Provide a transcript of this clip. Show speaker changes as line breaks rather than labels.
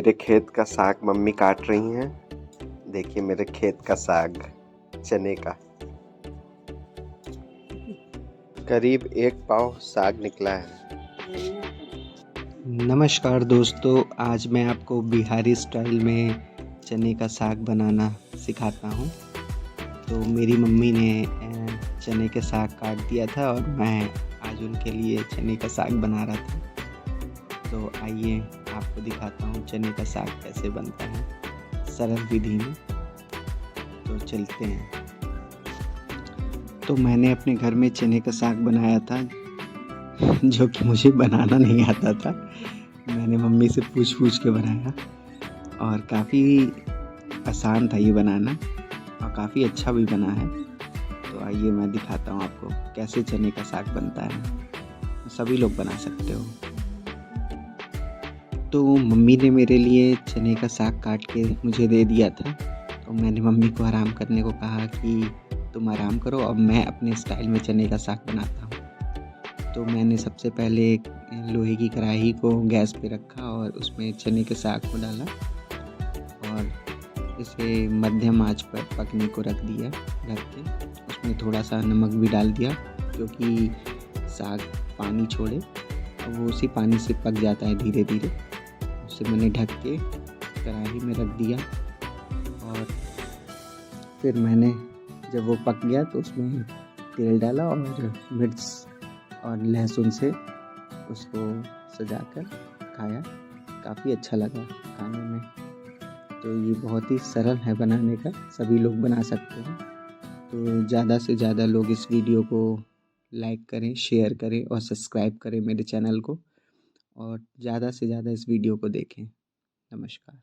मेरे खेत का साग मम्मी काट रही हैं। देखिए मेरे खेत का साग चने का करीब 1 पाव साग निकला है।
नमस्कार दोस्तों, आज मैं आपको बिहारी स्टाइल में चने का साग बनाना सिखाता हूँ। तो मेरी मम्मी ने चने के साग काट दिया था और मैं आज उनके लिए चने का साग बना रहा था। तो आइए आपको दिखाता हूँ चने का साग कैसे बनता है सरल विधि में। तो चलते हैं। तो मैंने अपने घर में चने का साग बनाया था जो कि मुझे बनाना नहीं आता था। मैंने मम्मी से पूछ के बनाया और काफ़ी आसान था ये बनाना और काफ़ी अच्छा भी बना है। तो आइए मैं दिखाता हूँ आपको कैसे चने का साग बनता है। सभी लोग बना सकते हो। तो मम्मी ने मेरे लिए चने का साग काट के मुझे दे दिया था। तो मैंने मम्मी को आराम करने को कहा कि तुम आराम करो, अब मैं अपने स्टाइल में चने का साग बनाता हूँ। तो मैंने सबसे पहले एक लोहे की कढ़ाई को गैस पे रखा और उसमें चने के साग को डाला और इसे मध्यम आंच पर पकने को रख के उसमें थोड़ा सा नमक भी डाल दिया, क्योंकि साग पानी छोड़े और वो उसी पानी से पक जाता है धीरे धीरे। उसे मैंने ढक के कढ़ाई में रख दिया और फिर मैंने जब वो पक गया तो उसमें तेल डाला और मिर्च और लहसुन से उसको सजाकर खाया। काफ़ी अच्छा लगा खाने में। तो ये बहुत ही सरल है बनाने का, सभी लोग बना सकते हैं। तो ज़्यादा से ज़्यादा लोग इस वीडियो को लाइक करें, शेयर करें और सब्सक्राइब करें मेरे चैनल को, और ज़्यादा से ज़्यादा इस वीडियो को देखें। नमस्कार।